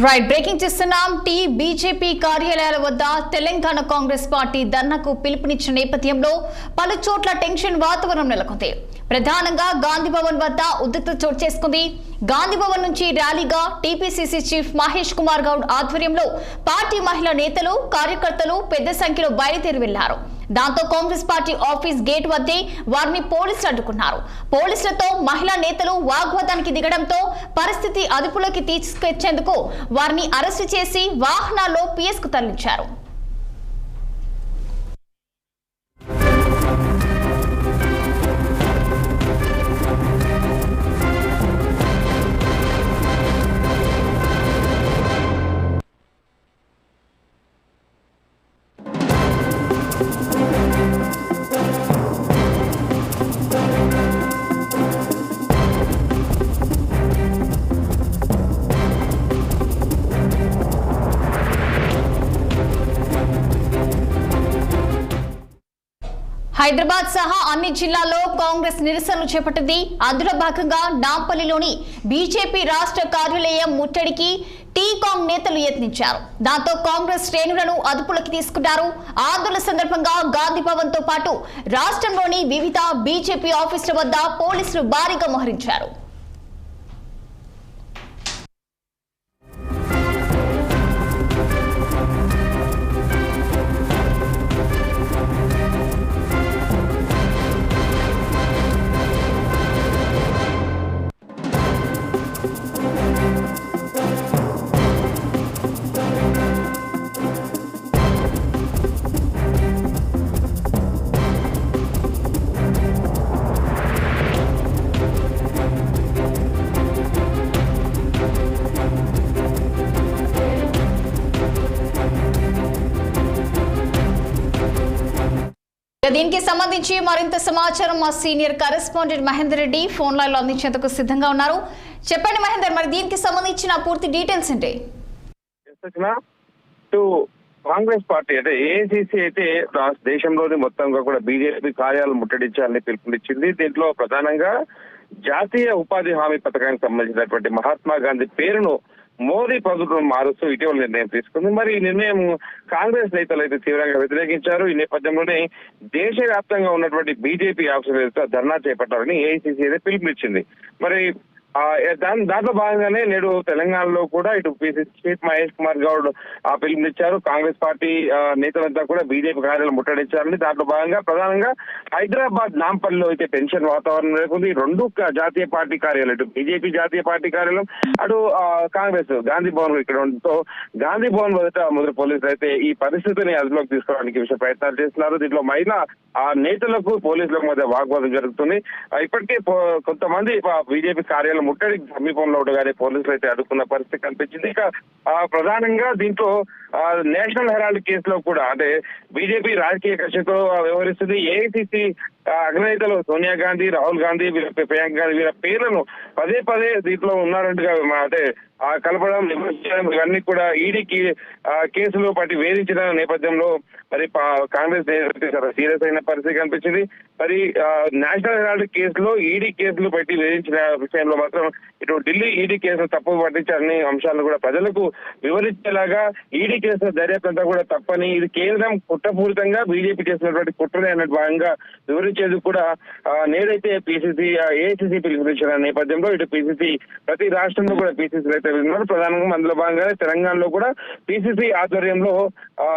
Right breaking చేస్తున్నాం. BJP కార్యాలయాల వద్ద తెలంగాణ కాంగ్రెస్ పార్టీ ధర్నాకు పిలుపునిచ్చిన నేపథ్యంలో పలు చోట్ల టెన్షన్ వాతావరణం నెలకొంది. ప్రధానంగా గాంధీ భవన్ వద్ద ఉద్రిక్తత చోటు చేసుకుంది. గాంధీ భవన్ నుంచి ర్యాలీగా టీపీసీసీ చీఫ్ మహేష్ కుమార్ గౌడ్ ఆధ్వర్యంలో పార్టీ మహిళా నేతలు కార్యకర్తలు పెద్ద సంఖ్యలో బయలుదేరి వెళ్లారు. దాంతో కాంగ్రెస్ పార్టీ ఆఫీస్ గేట్ వద్దే వారిని పోలీసులు అడ్డుకున్నారు. పోలీసులతో మహిళా నేతలు వాగ్వాదానికి దిగడంతో పరిస్థితి అదుపులోకి తీసుకొచ్చేందుకు వారిని అరెస్టు చేసి వాహనాల్లో పిఎస్కు తరలించారు. హైదరాబాద్ సహా అన్ని జిల్లాల్లో కాంగ్రెస్ నిరసనలు చేపట్టింది. అందులో భాగంగా నాంపల్లిలోని బీజేపీ రాష్ట్ర కార్యాలయం ముట్టడికి టీకాంగ్ నేతలు యత్నించారు. దాంతో కాంగ్రెస్ శ్రేణులను అదుపులోకి తీసుకున్నారు. ఆందోళన సందర్భంగా గాంధీ భవన్ తో పాటు రాష్ట్రంలోని వివిధ బీజేపీ ఆఫీసుల వద్ద పోలీసులు భారీగా మోహరించారు. దీనికి సంబంధించి మరింత సమాచారం మా senior correspondent Mahender Reddy phone line లో అందించేందుకు సిద్ధంగా ఉన్నారు. చెప్పండి మహేందర్, మరి దీనికి సంబంధించిన పూర్తి డీటెయిల్స్ ఏంటి? కాంగ్రెస్ పార్టీ అంటే ఏఐసిసి అయితే దేశంలోని మొత్తంగా కూడా బీజేపీ కార్యాలయాలు ముట్టడించాలని పిలుపునిచ్చింది. దీంట్లో ప్రధానంగా జాతీయ ఉపాధి హామీ పథకానికి సంబంధించినటువంటి మహాత్మా గాంధీ పేరును మోదీ ప్రభుత్వం మారుస్తూ ఇటీవల నిర్ణయం తీసుకుంది. మరి ఈ నిర్ణయం కాంగ్రెస్ నేతలు అయితే తీవ్రంగా వ్యతిరేకించారు. ఈ నేపథ్యంలోనే దేశవ్యాప్తంగా ఉన్నటువంటి బీజేపీ ఆఫీసులు ధర్నా చేపట్టాలని ఏఐసిసి అయితే పిలుపునిచ్చింది. మరి దాంట్లో భాగంగానే నేడు తెలంగాణలో కూడా ఇటు పిసిసి చీఫ్ మహేష్ కుమార్ గౌడ్ పిలుపునిచ్చారు. కాంగ్రెస్ పార్టీ నేతలంతా కూడా బీజేపీ కార్యాలయం ముట్టడించారని దాంట్లో భాగంగా ప్రధానంగా హైదరాబాద్ నాంపల్లిలో అయితే టెన్షన్ వాతావరణం నెలకొంది. రెండు జాతీయ పార్టీ కార్యాలయం, ఇటు బీజేపీ జాతీయ పార్టీ కార్యాలయం, అటు కాంగ్రెస్ గాంధీ భవన్ ఇక్కడ ఉండడంతో గాంధీ భవన్ వద్ద మొదటి పోలీసులు అయితే ఈ పరిస్థితిని అదుపులోకి తీసుకోవడానికి ప్రయత్నాలు చేస్తున్నారు. దీంట్లో మహిళా నేతలకు పోలీసులకు మధ్య వాగ్వాదం జరుగుతుంది. ఇప్పటికే కొంతమంది బీజేపీ కార్యాలయం ముట్టడి సమీపంలో ఉండగానే పోలీసులు అయితే అడ్డుకున్న పరిస్థితి కనిపించింది. ఇక ప్రధానంగా దీంట్లో నేషనల్ హెరాల్డ్ కేసులో కూడా అంటే బీజేపీ రాజకీయ కక్షతో వ్యవహరిస్తుంది. ఏఐసిసి అగ్రనేతలు సోనియా గాంధీ, రాహుల్ గాంధీ, ప్రియాంక గాంధీ వీళ్ళ పేర్లను పదే పదే దీంట్లో ఉన్నారంటగా అంటే కలపడం, నిబంధించడం ఇవన్నీ కూడా ఈడీకి కేసులు పట్టి వేధించిన నేపథ్యంలో మరి కాంగ్రెస్ చాలా సీరియస్ అయిన పరిస్థితి కనిపించింది. మరి నేషనల్ హెరాల్డ్ కేసులో ఈడీ కేసులు పెట్టి వేధించిన విషయంలో మాత్రం ఇటు ఢిల్లీ ఈడీ కేసులు తప్పు పట్టించారని అంశాలను కూడా ప్రజలకు వివరించేలాగా ఈడీ కేసుల దర్యాప్తు అంతా కూడా తప్పని, ఇది కేంద్రం కుట్రపూరితంగా బీజేపీ చేసినటువంటి కుట్రనే అన్న భాగంగా వివరించేందుకు కూడా నేడైతే పిసిసి ఏఐసిసి పిలుపునిచ్చిన నేపథ్యంలో ఇటు పిసిసి ప్రతి రాష్ట్రంలో కూడా పిసిసి అయితే ఉన్నారు. ప్రధానంగా అందులో భాగంగా తెలంగాణలో కూడా పిసిసి ఆధ్వర్యంలో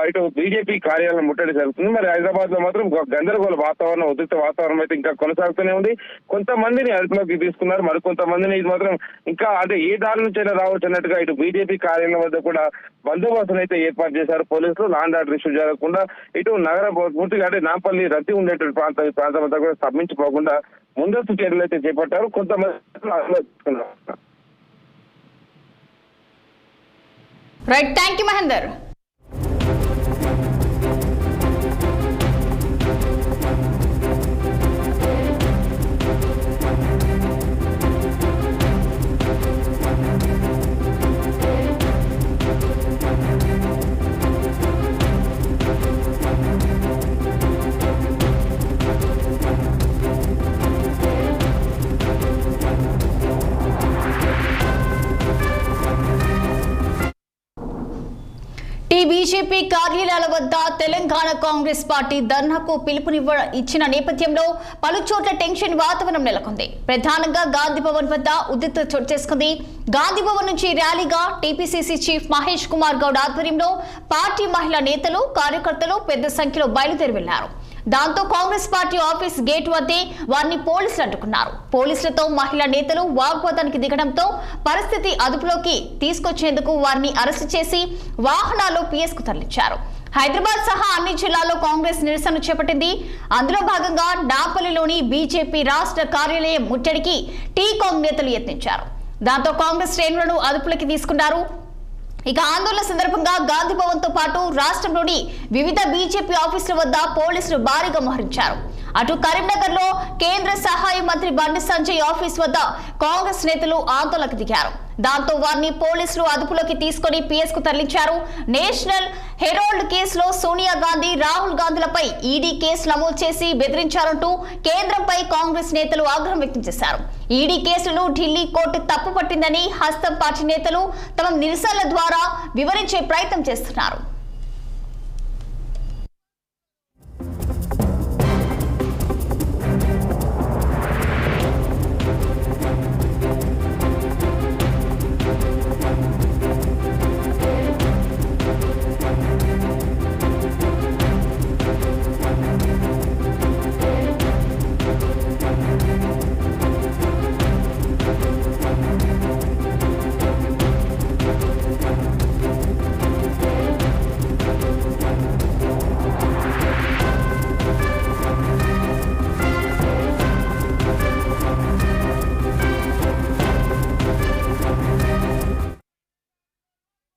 ఇటు బీజేపీ కార్యాలయం ముట్టడి జరుగుతుంది. మరి హైదరాబాద్ లో మాత్రం గందరగోళ వాతావరణం, ఉద్రిక్త వాతావరణం అయితే ఇంకా కొనసాగుతూనే ఉంది. కొంతమందిని అదుపులోకి తీసుకున్నారు, మరికొంతమందిని ఇది మాత్రం ఇంకా అంటే ఏ దారి నుంచైనా రావచ్చు అన్నట్టుగా ఇటు బీజేపీ కార్యాలయం వద్ద కూడా బందోబస్తును అయితే ఏర్పాటు చేశారు పోలీసులు. లా అండ్ ఆర్డర్ ఇష్యూ జరగకుండా ఇటు నగరం పూర్తిగా అంటే నాంపల్లి రద్దీ ఉండేటువంటి ప్రాంతం అంతా కూడా స్తంభించిపోకుండా ముందస్తు చర్యలు అయితే చేపట్టారు. కొంతమంది right, thank you Mahender. BJP కార్యాలయాల వద్ద తెలంగాణ కాంగ్రెస్ పార్టీ ధర్నాకు ఇచ్చిన నేపథ్యంలో పలు చోట్ల టెన్షన్ వాతావరణం నెలకొంది. ప్రధానంగా గాంధీ భవన్ వద్ద ఉద్రిక్తత చోటు చేసుకుంది. గాంధీ భవన్ నుంచి ర్యాలీగా టీపీసీసీ చీఫ్ మహేష్ కుమార్ గౌడ్ ఆధ్వర్యంలో పార్టీ మహిళా నేతలు, కార్యకర్తలు పెద్ద సంఖ్యలో బయలుదేరి వెళ్లారు. దాంతో కాంగ్రెస్ పార్టీ ఆఫీస్ గేట్ వద్దే వారిని పోలీసులు అడ్డుకున్నారు. పోలీసులతో మహిళా నేతలు వాగ్వాదానికి దిగడంతో పరిస్థితి అదుపులోకి తీసుకొచ్చేందుకు వారిని అరెస్టు చేసి వాహనాల్లో పిఎస్కు తరలించారు. హైదరాబాద్ సహా అన్ని జిల్లాల్లో కాంగ్రెస్ నిరసన చేపట్టింది. అందులో భాగంగా నాపల్లిలోని బీజేపీ రాష్ట్ర కార్యాలయం ముట్టడికి టీ-కాంగ్ నేతలు యత్నించారు. దాంతో కాంగ్రెస్ శ్రేణులను అదుపులోకి తీసుకున్నారు. ఇక ఆందోళన సందర్భంగా గాంధీ భవన్ తో పాటు రాష్ట్రంలోని వివిధ బీజేపీ ఆఫీసుల వద్ద పోలీసులు భారీగా మోహరించారు. అటు కరీంనగర్ లో కేంద్ర సహాయ మంత్రి బండి సంజయ్ ఆఫీస్ వద్ద కాంగ్రెస్ నేతలు ఆందోళనకు దిగారు. దాంతో వారిని పోలీసులు అదుపులోకి తీసుకుని పిఎస్ కు తరలించారు. నేషనల్ హెరాల్డ్ కేసులో సోనియా గాంధీ, రాహుల్ గాంధీలపై ఈడీ కేసు నమోదు చేసి బెదిరించారంటూ కేంద్రంపై కాంగ్రెస్ నేతలు ఆగ్రహం వ్యక్తం చేశారు. ఈడీ కేసులను ఢిల్లీ కోర్టు తప్పుపట్టిందని హస్తం పార్టీ నేతలు తమ నిరసనల ద్వారా వివరించే ప్రయత్నం చేస్తున్నారు.